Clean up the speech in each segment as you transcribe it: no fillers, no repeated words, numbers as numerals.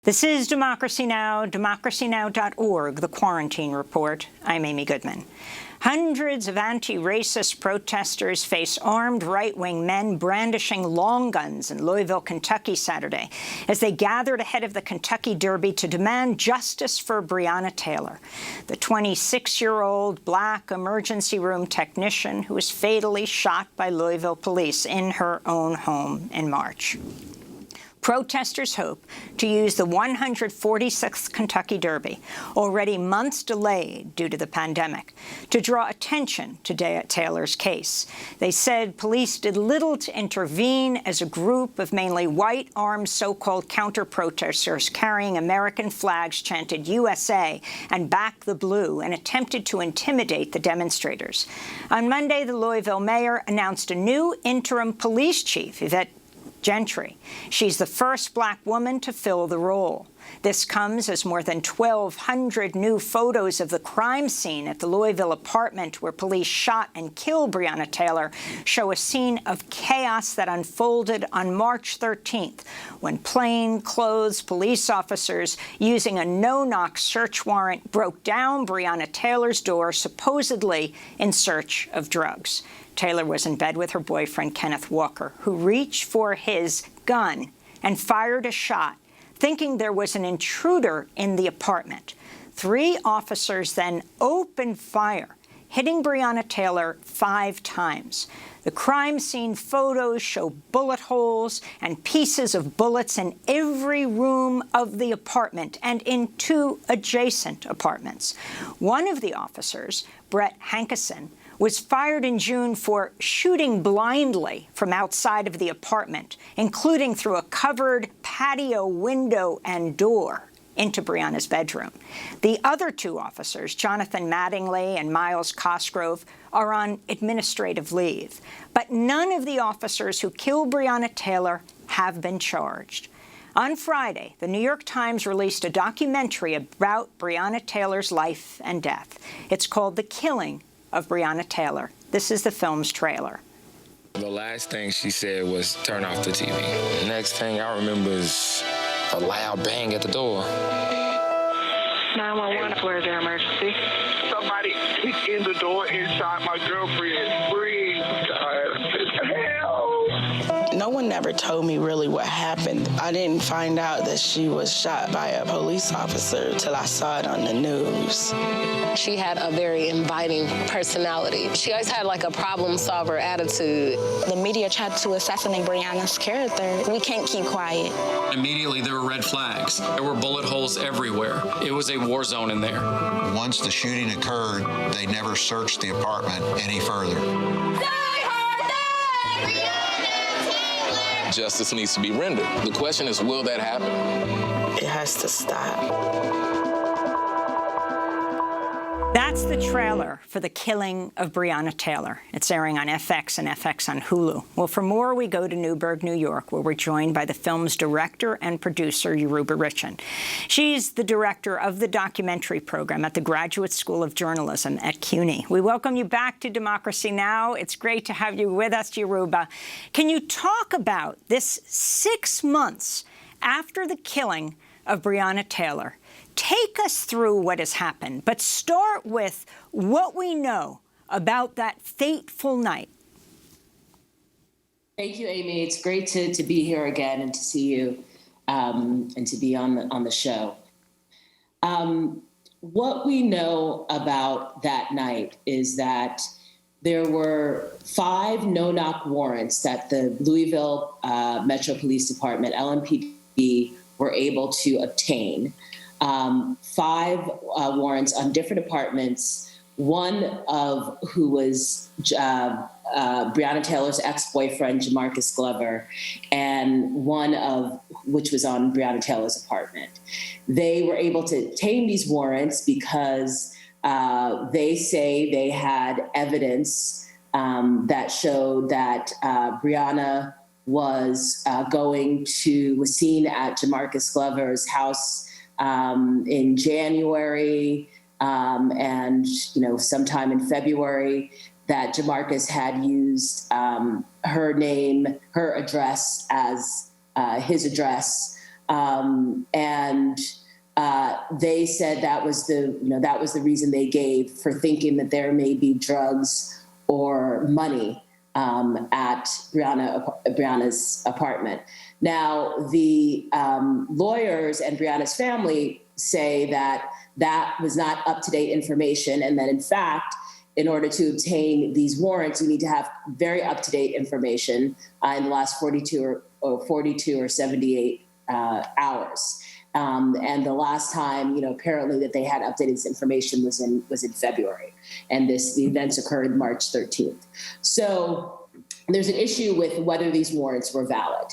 This is Democracy Now!, democracynow.org, The Quarantine Report. I'm Amy Goodman. Hundreds of anti-racist protesters face armed right-wing men brandishing long guns in Louisville, Kentucky Saturday as they gathered ahead of the Kentucky Derby to demand justice for Breonna Taylor, the 26-year-old black emergency room technician who was fatally shot by Louisville police in her own home in March. Protesters hope to use the 146th Kentucky Derby, already months delayed due to the pandemic, to draw attention to Taylor's case. They said police did little to intervene as a group of mainly white armed so-called counter-protesters carrying American flags chanted USA and Back the Blue and attempted to intimidate the demonstrators. On Monday, the Louisville mayor announced a new interim police chief, Yvette Gentry. She's the first black woman to fill the role. This comes as more than 1,200 new photos of the crime scene at the Louisville apartment where police shot and killed Breonna Taylor show a scene of chaos that unfolded on March 13th, when plainclothes police officers using a no-knock search warrant broke down Breonna Taylor's door, supposedly in search of drugs. Taylor was in bed with her boyfriend, Kenneth Walker, who reached for his gun and fired a shot, thinking there was an intruder in the apartment. 3 officers then opened fire, hitting Breonna Taylor 5 times. The crime scene photos show bullet holes and pieces of bullets in every room of the apartment and in 2 adjacent apartments. One of the officers, Brett Hankinson, was fired in June for shooting blindly from outside of the apartment, including through a covered patio window and door into Breonna's bedroom. The other 2 officers, Jonathan Mattingly and Miles Cosgrove, are on administrative leave. But none of the officers who killed Breonna Taylor have been charged. On Friday, the New York Times released a documentary about Breonna Taylor's life and death. It's called The Killing of Breonna Taylor. This is the film's trailer. The last thing she said was, "Turn off the TV." The next thing I remember is a loud bang at the door. 911, where's their emergency? Somebody kicked in the door and shot my girlfriend. Please, God, help. No one ever told me really what happened. I didn't find out that she was shot by a police officer till I saw it on the news. She had a very inviting personality. She always had like a problem solver attitude. The media tried to assassinate Breonna's character. We can't keep quiet. Immediately there were red flags. There were bullet holes everywhere. It was a war zone in there. Once the shooting occurred, they never searched the apartment any further. Justice needs to be rendered. The question is, will that happen? It has to stop. That's the trailer for The Killing of Breonna Taylor. It's airing on FX and FX on Hulu. Well, for more, we go to Newburgh, New York, where we're joined by the film's director and producer, Yoruba Richen. She's the director of the documentary program at the Graduate School of Journalism at CUNY. We welcome you back to Democracy Now! It's great to have you with us, Yoruba. Can you talk about this 6 months after the killing of Breonna Taylor? Take us through what has happened, but start with what we know about that fateful night. Thank you, Amy. It's great to be here again and to see you and to be on the show. What we know about that night is that there were 5 no-knock warrants that the Louisville Metro Police Department, LMPD, were able to obtain. 5 warrants on different apartments, one of who was Breonna Taylor's ex-boyfriend, Jamarcus Glover, and one of which was on Breonna Taylor's apartment. They were able to obtain these warrants because they say they had evidence that showed that Breonna was seen at Jamarcus Glover's house in January and sometime in February, that Jamarcus had used her address as his address And they said that was the reason they gave for thinking that there may be drugs or money at Breonna's apartment. Now, the lawyers and Breonna's family say that that was not up-to-date information, and that in fact, in order to obtain these warrants, you need to have very up-to-date information in the last 42 or 78 hours. And the last time, apparently that they had updated this information was in February, and the events occurred March 13th. So there's an issue with whether these warrants were valid.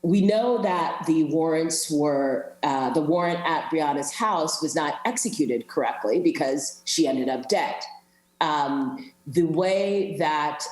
We know that the warrant at Breonna's house was not executed correctly because she ended up dead. The way that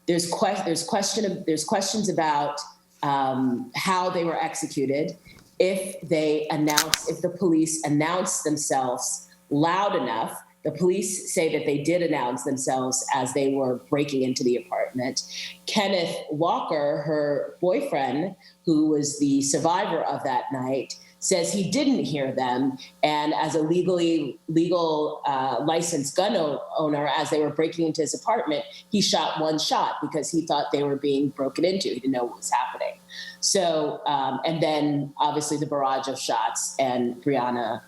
there's questions about how they were executed, if the police announced themselves loud enough. The police say that they did announce themselves as they were breaking into the apartment. Kenneth Walker, her boyfriend, who was the survivor of that night, says he didn't hear them. And as a legal licensed gun owner, as they were breaking into his apartment, he shot one shot because he thought they were being broken into. He didn't know what was happening. So, and then obviously the barrage of shots, and Breonna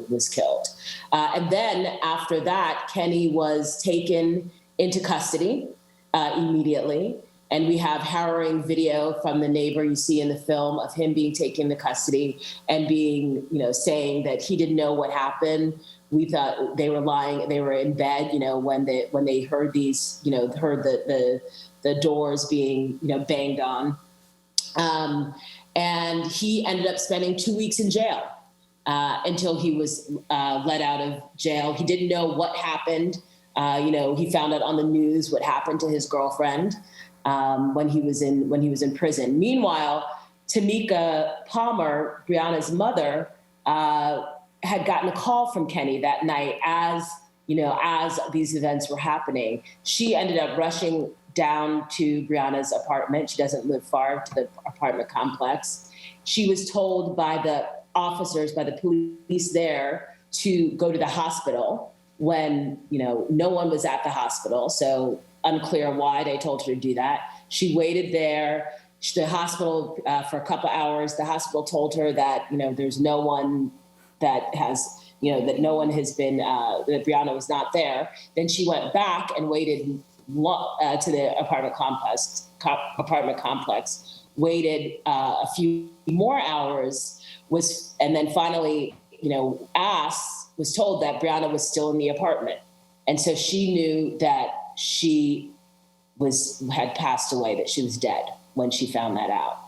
was killed. And then after that, Kenny was taken into custody immediately. And we have harrowing video from the neighbor you see in the film of him being taken into custody and being, saying that he didn't know what happened. We thought they were lying. They were in bed, when they heard these, heard the doors being, banged on. And he ended up spending 2 weeks in jail until he was let out of jail. He didn't know what happened. He found out on the news what happened to his girlfriend when he was in prison. Meanwhile, Tamika Palmer, Breonna's mother, had gotten a call from Kenny that night as these events were happening. She ended up rushing down to Breonna's apartment. She doesn't live far to the apartment complex. She was told by the officers, by the police there, to go to the hospital when, no one was at the hospital. So unclear why they told her to do that. She waited there. The hospital for a couple hours. The hospital told her that, there's no one that has, that no one has been, that Breonna was not there. Then she went back and waited to the apartment complex, waited a few more hours, and then finally, was told that Breonna was still in the apartment. And so she knew that she had passed away, that she was dead when she found that out.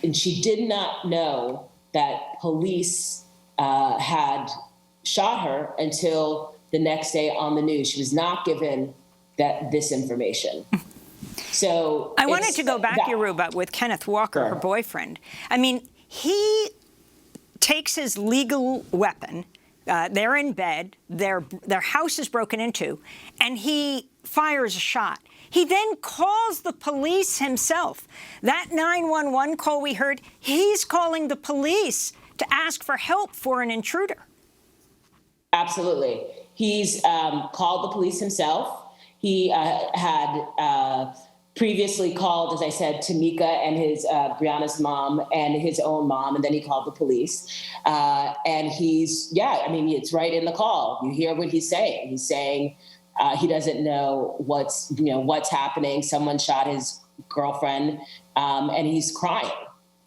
And she did not know that police had shot her until the next day on the news. She was not given this information. So I wanted to go back, Yoruba, with Kenneth Walker, her boyfriend. I mean, he takes his legal weapon. They're in bed. Their house is broken into, and he fires a shot. He then calls the police himself. That 911 call we heard, he's calling the police to ask for help for an intruder. Absolutely. He's called the police himself. He had previously called, as I said, Tamika and his Breonna's mom and his own mom, and then he called the police. And it's right in the call. You hear what he's saying. He's saying he doesn't know what's happening. Someone shot his girlfriend, and he's crying.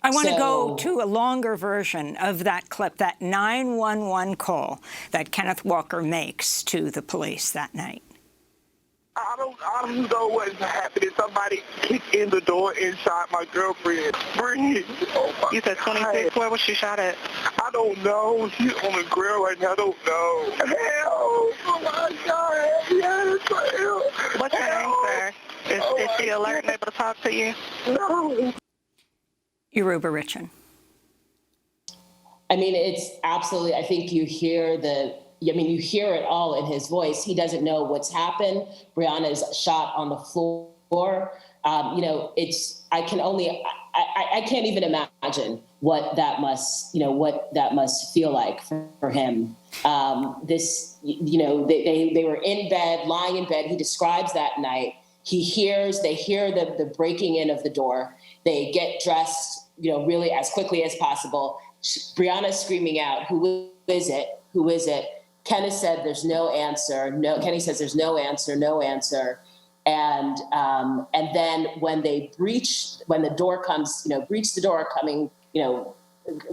I want to go to a longer version of that clip, that 911 call that Kenneth Walker makes to the police that night. I don't know what's happening. Somebody kicked in the door and shot my girlfriend. Breathe. Oh my You said 26. Where was she shot at? I don't know. She's on the ground right now. I don't know. Help! Oh my God! Yes, help! What's your name, sir? Is she alert and able to talk to you? No. Yoruba Richen. I mean, it's absolutely. I think you hear you hear it all in his voice. He doesn't know what's happened. Breonna is shot on the floor. I can't even imagine what that must feel like for him. They were in bed, lying in bed. He describes that night. They hear the breaking in of the door. They get dressed, really as quickly as possible. Breonna's screaming out, "Who is it? Who is it?" Kenneth said, "There's no answer." Kenny says, "There's no answer, no answer." And then when the door comes, breach the door coming,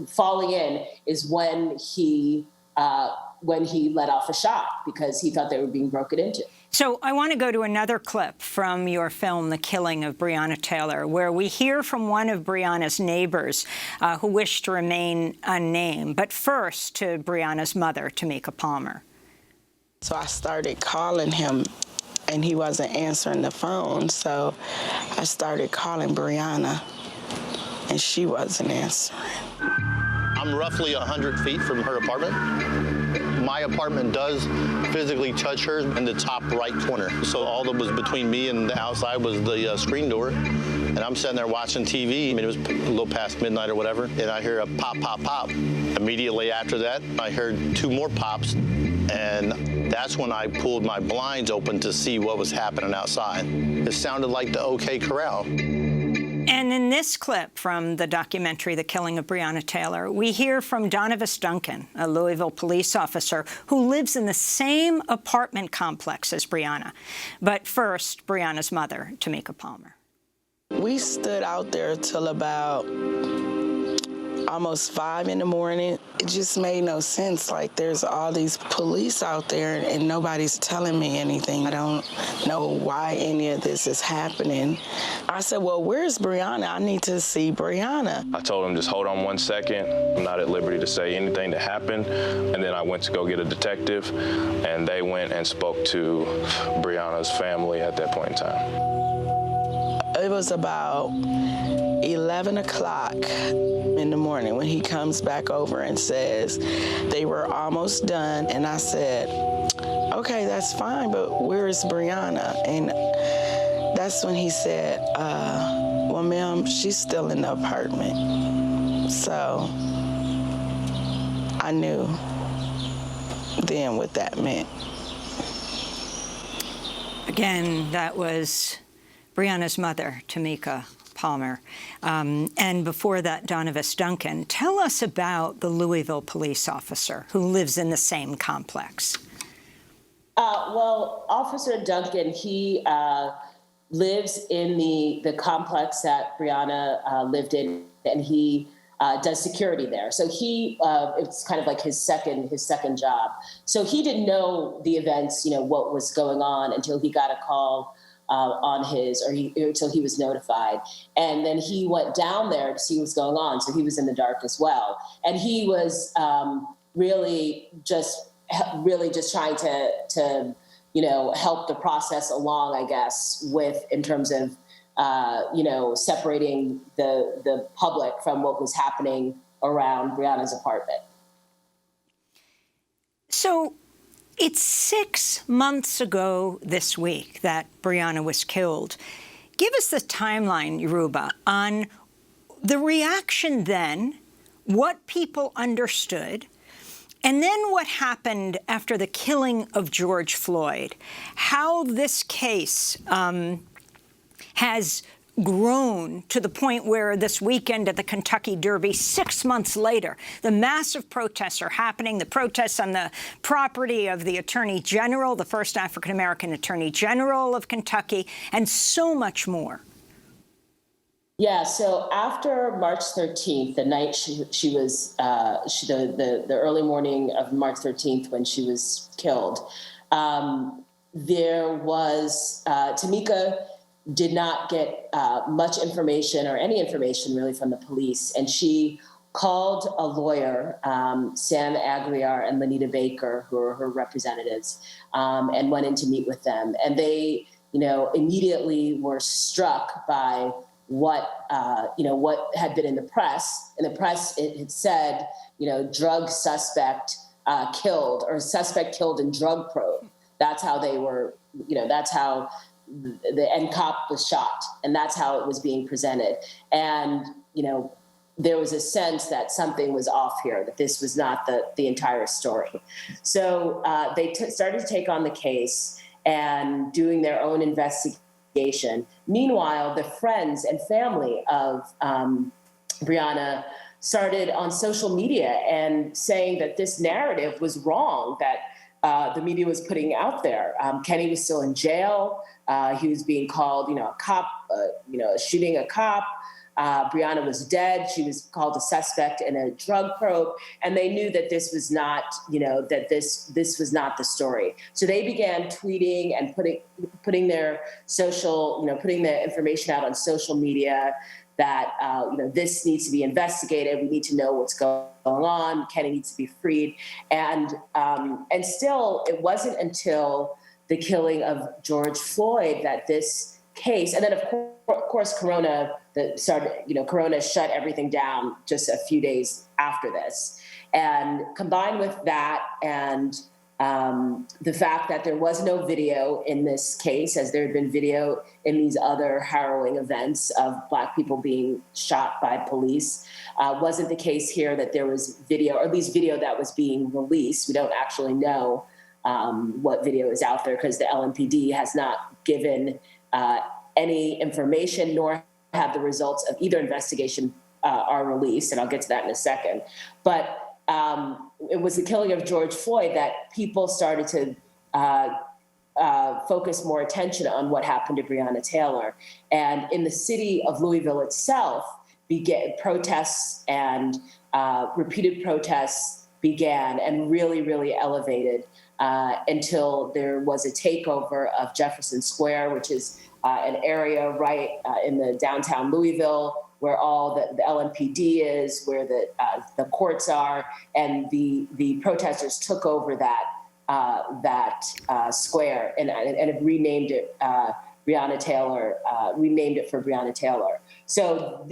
falling in, is when he let off a shot because he thought they were being broken into. So I want to go to another clip from your film, The Killing of Breonna Taylor, where we hear from one of Breonna's neighbors who wished to remain unnamed. But first, to Breonna's mother, Tamika Palmer. So I started calling him, and he wasn't answering the phone. So I started calling Breonna, and she wasn't answering. I'm roughly 100 feet from her apartment. My apartment does physically touch hers in the top right corner. So all that was between me and the outside was the screen door. And I'm sitting there watching TV. I mean, it was a little past midnight or whatever. And I hear a pop, pop, pop. Immediately after that, I heard 2 more pops. And that's when I pulled my blinds open to see what was happening outside. It sounded like the OK Corral. And in this clip from the documentary, The Killing of Breonna Taylor, we hear from Duncan, a Louisville police officer who lives in the same apartment complex as Breonna. But first, Breonna's mother, Tamika Palmer. We stood out there till about almost 5 in the morning. It just made no sense. Like, there's all these police out there and nobody's telling me anything. I don't know why any of this is happening. I said, well, where's Breonna? I need to see Breonna. I told him, just hold on 1 second. I'm not at liberty to say anything that happened. And then I went to go get a detective, and they went and spoke to Breonna's family at that point in time. It was about 11 o'clock in the morning when he comes back over and says they were almost done. And I said, okay, that's fine, but where is Breonna? And that's when he said, well, ma'am, she's still in the apartment. So I knew then what that meant. Again, that was Breonna's mother, Tamika Palmer. And before that, Duncan. Tell us about the Louisville police officer who lives in the same complex. Well, Officer Duncan, he lives in the complex that Breonna lived in, and he does security there. So it's kind of like his second job. So he didn't know the events, what was going on until he got a call until he was notified. And then he went down there to see what's going on. So he was in the dark as well. And he was really just trying to help the process along, I guess, in terms of, separating the public from what was happening around Breonna's apartment. So it's 6 months ago this week that Breonna was killed. Give us the timeline, Yoruba, on the reaction then, what people understood, and then what happened after the killing of George Floyd, how this case has grown to the point where this weekend at the Kentucky Derby, 6 months later, the massive protests are happening, the protests on the property of the Attorney General, the first African-American Attorney General of Kentucky, and so much more. Yeah, so after March 13th, the night the early morning of March 13th when she was killed, there was Tamika did not get much information or any information really from the police. And she called a lawyer, Sam Agriar and Lanita Baker, who are her representatives, and went in to meet with them. And they, immediately were struck by what had been in the press. In the press, it had said, drug suspect killed, or suspect killed in drug probe. That's how they were, that's how the cop was shot, and that's how it was being presented. And, you know, there was a sense that something was off here, that this was not the entire story. So they started to take on the case and doing their own investigation. Meanwhile, the friends and family of Breonna started on social media and saying that this narrative was wrong, that the media was putting out there. Kenny was still in jail. He was being called, you know, a cop, shooting a cop. Breonna was dead. She was called a suspect in a drug probe, and they knew that this was not, you know, that this was not the story. So they began tweeting and putting their social, you know, putting the information out on social media that you know, this needs to be investigated. We need to know what's going on. Kenny needs to be freed, and still, it wasn't until the killing of George Floyd that this case, and then of course, Corona shut everything down just a few days after this. And combined with that and the fact that there was no video in this case, as there had been video in these other harrowing events of Black people being shot by police, wasn't the case here that there was video, or at least video that was being released. We don't actually know what video is out there because the LMPD has not given any information, nor have the results of either investigation are released, and I'll get to that in a second. But it was the killing of George Floyd that people started to focus more attention on what happened to Breonna Taylor. And in the city of Louisville itself, protests and repeated protests began and really, really elevated until there was a takeover of Jefferson Square, which is an area right in the downtown Louisville where all the LMPD is, where the courts are, and the protesters took over that square and have renamed it Breonna Taylor, renamed it for Breonna Taylor. So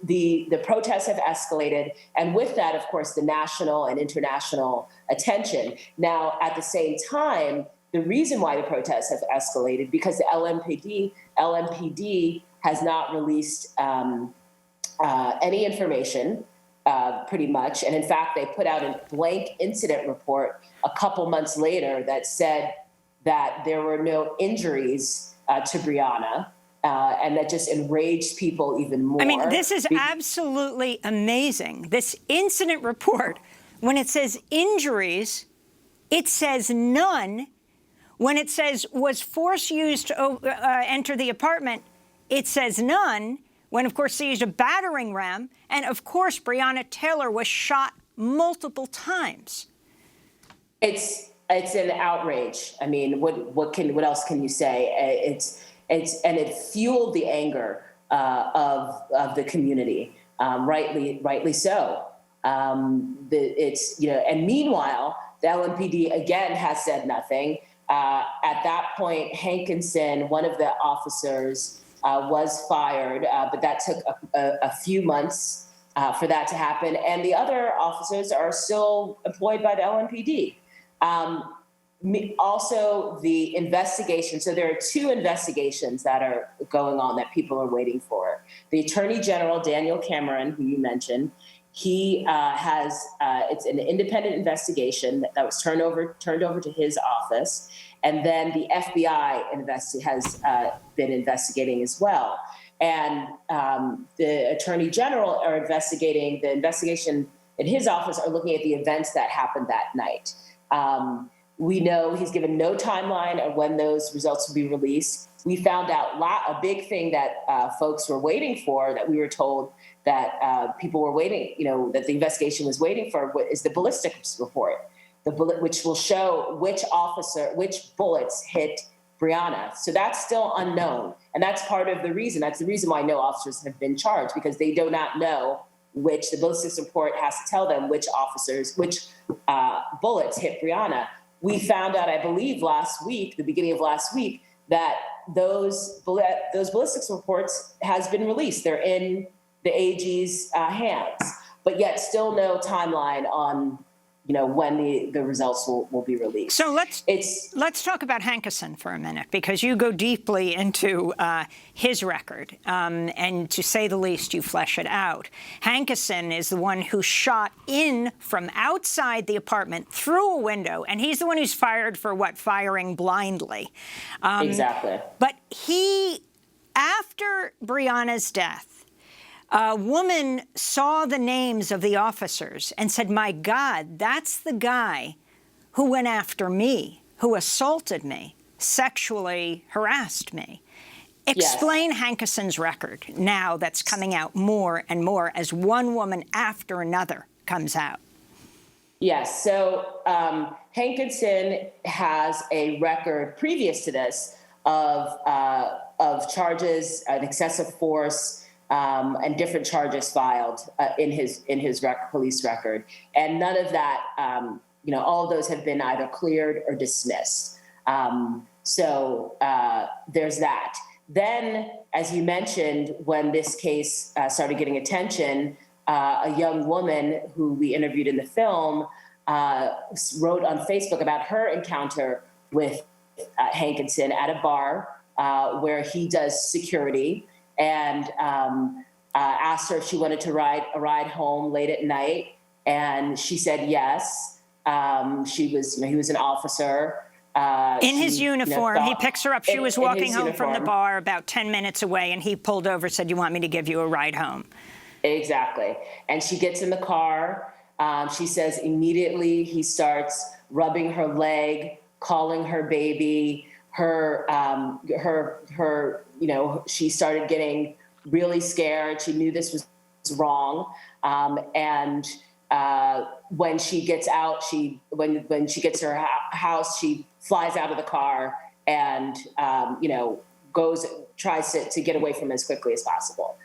the protests have escalated, and with that, of course, the national and international attention. Now, at the same time, the reason why the protests have escalated because the LMPD has not released any information, pretty much. And in fact, they put out a blank incident report a couple months later that said that there were no injuries to Breonna, and that just enraged people even more. I mean, this is absolutely amazing. This incident report, when it says injuries, it says none. When it says, was force used to enter the apartment, it says none. When, of course, they used a battering ram. And, of course, Breonna Taylor was shot multiple times. It's an outrage. I mean, what else can you say? And it fueled the anger of the community, rightly so. And meanwhile, the LMPD again has said nothing. At that point, Hankinson, one of the officers, was fired, but that took a few months for that to happen. And the other officers are still employed by the LMPD. Also, the investigation. So there are two investigations that are going on that people are waiting for. The Attorney General, Daniel Cameron, who you mentioned, he it's an independent investigation that was turned over to his office. And then the FBI has been investigating as well. And the Attorney General are investigating, the investigation in his office are looking at the events that happened that night. We know he's given no timeline of when those results will be released. We found out a big thing that folks were waiting for, that we were told that people were waiting, that the investigation was waiting for, is the ballistics report, which will show which bullets hit Breonna. So that's still unknown. And that's part of the reason. That's the reason why no officers have been charged, because they do not know the ballistics report has to tell them which bullets hit Breonna. We found out, I believe, the beginning of last week, that those ballistics reports has been released. They're in the AG's hands, but yet still no timeline on when the results will be released. So let's talk about Hankinson for a minute, because you go deeply into his record, and to say the least, you flesh it out. Hankinson is the one who shot in from outside the apartment through a window, and he's the one who's fired for firing blindly. Exactly. But after Breonna's death, a woman saw the names of the officers and said, my God, that's the guy who went after me, who assaulted me, sexually harassed me. Explain Hankinson's record now that's coming out more and more as one woman after another comes out. Yes, so Hankinson has a record previous to this of charges, an excessive force, and different charges filed in his police record, and none of that, all of those have been either cleared or dismissed. So there's that. Then, as you mentioned, when this case started getting attention, a young woman who we interviewed in the film wrote on Facebook about her encounter with Hankinson at a bar where he does security, and asked her if she wanted to ride home late at night, and she said yes. He was an officer. In his uniform, he picks her up. She was walking home from the bar about 10 minutes away, and he pulled over, said, you want me to give you a ride home? Exactly. And she gets in the car. She says immediately he starts rubbing her leg, calling her baby. She started getting really scared. She knew this was wrong. And when she gets out, when she gets to her house, she flies out of the car and, tries to get away from him as quickly as possible.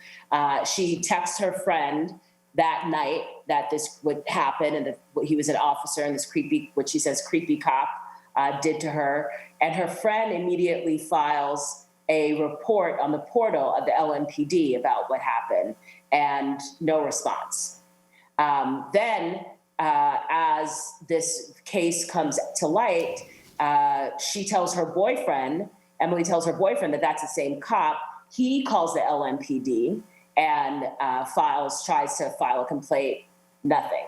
She texts her friend that night that this would happen, and that he was an officer, and this what she says, creepy cop did to her. And her friend immediately files a report on the portal of the LMPD about what happened, and no response. Then, as this case comes to light, Emily tells her boyfriend that that's the same cop. He calls the LMPD and tries to file a complaint, nothing.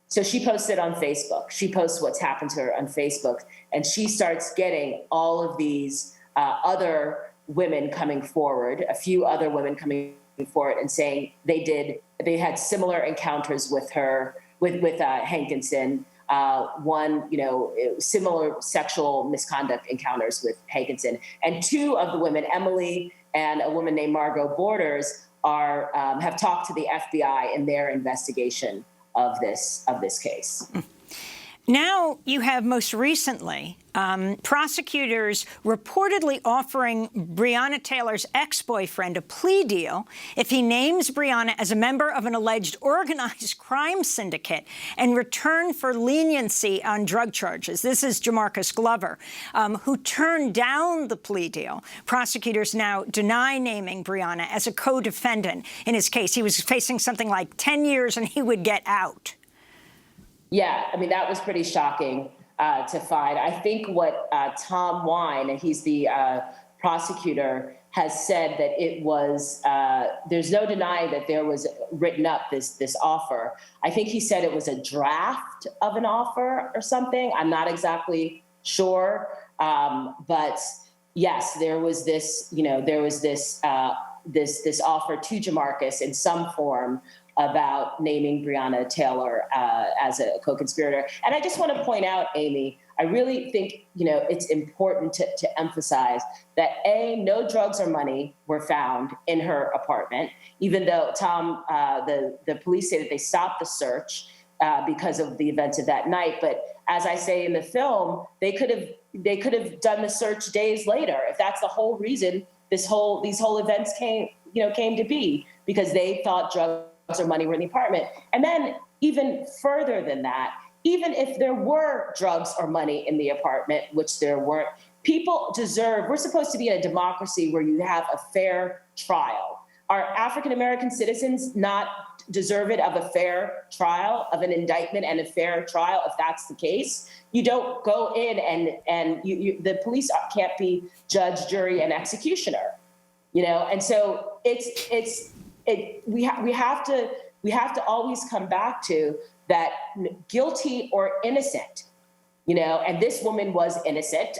So she posts it on Facebook. She posts what's happened to her on Facebook, and she starts getting all of these other women coming forward, a few other women coming forward and saying they had similar encounters with her, with Hankinson. One, similar sexual misconduct encounters with Hankinson, and two of the women, Emily and a woman named Margot Borders, have talked to the FBI in their investigation of this case. Now you have most recently prosecutors reportedly offering Breonna Taylor's ex-boyfriend a plea deal if he names Breonna as a member of an alleged organized crime syndicate in return for leniency on drug charges. This is Jamarcus Glover, who turned down the plea deal. Prosecutors now deny naming Breonna as a co-defendant in his case. He was facing something like 10 years and he would get out. Yeah, I mean, that was pretty shocking to find. I think what Tom Wine, and he's the prosecutor, has said that it was, there's no denying that there was written up this offer. I think he said it was a draft of an offer or something. I'm not exactly sure. But yes, there was this, this offer to Jamarcus in some form about naming Breonna Taylor as a co-conspirator. And I just want to point out, Amy, I really think, it's important to emphasize that no drugs or money were found in her apartment, even though the police say that they stopped the search because of the events of that night. But as I say in the film, they could have done the search days later if that's the whole reason these whole events came to be, because they thought drugs or money were in the apartment. And then even further than that, even if there were drugs or money in the apartment, which there weren't, we're supposed to be in a democracy where you have a fair trial. Are African-American citizens not deserving of a fair trial, of an indictment and a fair trial? If that's the case, you don't go in and the police can't be judge, jury, and executioner, you know? And so we have to always come back to that, guilty or innocent, you know, and this woman was innocent,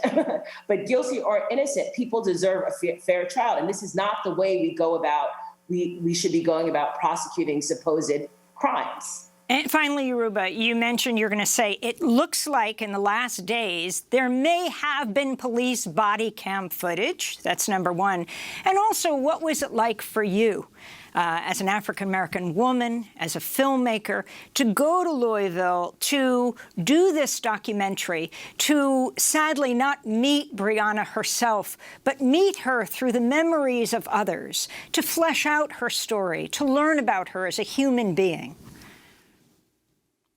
but guilty or innocent, people deserve a fair trial. And this is not the way we go about, we should be going about prosecuting supposed crimes. And finally, Yoruba, you mentioned you're going to say it looks like in the last days there may have been police body cam footage. That's number one. And also, what was it like for you as an African-American woman, as a filmmaker, to go to Louisville, to do this documentary, to sadly not meet Breonna herself, but meet her through the memories of others, to flesh out her story, to learn about her as a human being?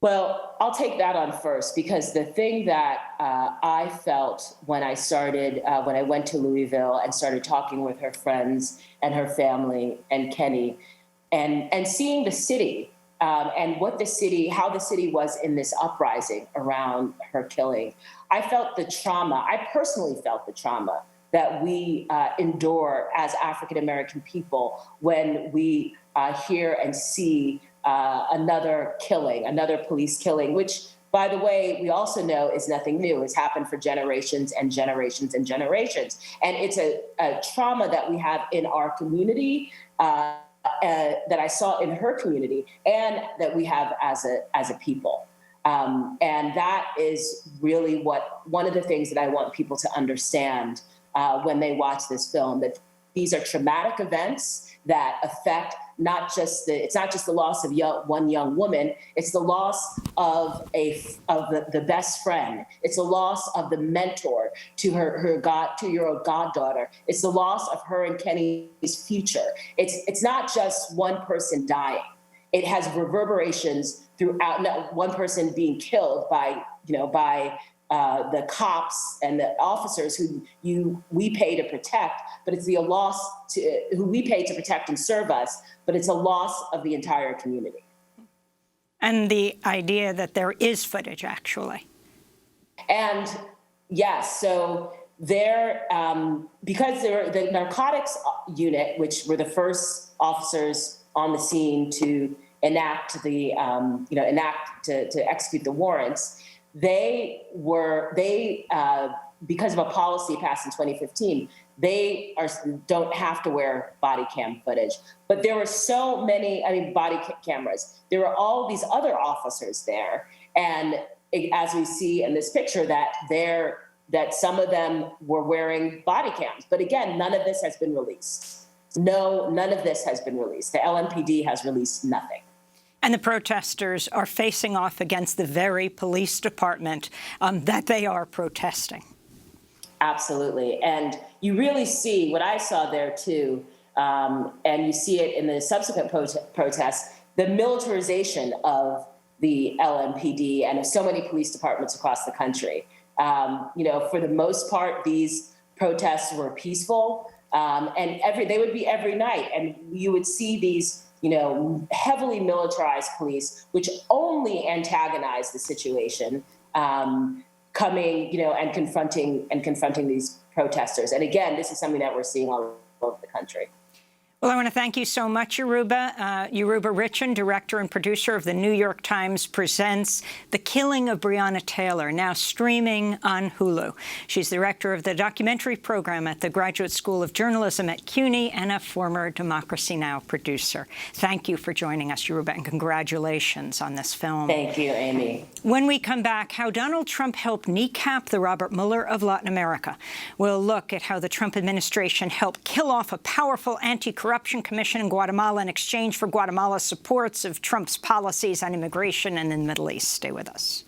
Well, I'll take that on first, because the thing that I felt when I started, when I went to Louisville and started talking with her friends and her family and Kenny, and seeing the city and what the city, how the city was in this uprising around her killing, I felt the trauma. I personally felt the trauma that we endure as African-American people when we hear and see another killing, another police killing, which, by the way, we also know is nothing new. It's happened for generations and generations and generations. And it's a trauma that we have in our community, that I saw in her community, and that we have as a people. And that is really one of the things that I want people to understand when they watch this film, that these are traumatic events that affect it's not just the loss of one young woman, it's the loss of the best friend. It's the loss of the mentor to her 2-year-old goddaughter. It's the loss of her and Kenny's future. It's not just one person dying. It has reverberations throughout, one person being killed by the cops and the officers who we pay to protect, but it's the loss who we pay to protect and serve us, but it's a loss of the entire community. And the idea that there is footage, actually. And yes, so there, because the narcotics unit, which were the first officers on the scene to enact to execute the warrants, because of a policy passed in 2015, they don't have to wear body cam footage. But there were so many, body cameras. There were all these other officers there. And as we see in this picture, that some of them were wearing body cams. But again, none of this has been released. No, none of this has been released. The LMPD has released nothing. And the protesters are facing off against the very police department that they are protesting. Absolutely. And you really see what I saw there, too, and you see it in the subsequent protests, the militarization of the LMPD and of so many police departments across the country. For the most part, these protests were peaceful, and they would be every night. And you would see these heavily militarized police, which only antagonize the situation, coming, and confronting these protesters. And again, this is something that we're seeing all over the country. Well, I want to thank you so much, Yoruba. Yoruba Richen, director and producer of the New York Times presents The Killing of Breonna Taylor, now streaming on Hulu. She's the director of the documentary program at the Graduate School of Journalism at CUNY and a former Democracy Now! Producer. Thank you for joining us, Yoruba, and congratulations on this film. Thank you, Amy. When we come back, how Donald Trump helped kneecap the Robert Mueller of Latin America. We'll look at how the Trump administration helped kill off a powerful anti-corruption commission in Guatemala in exchange for Guatemala's supports of Trump's policies on immigration and in the Middle East. Stay with us.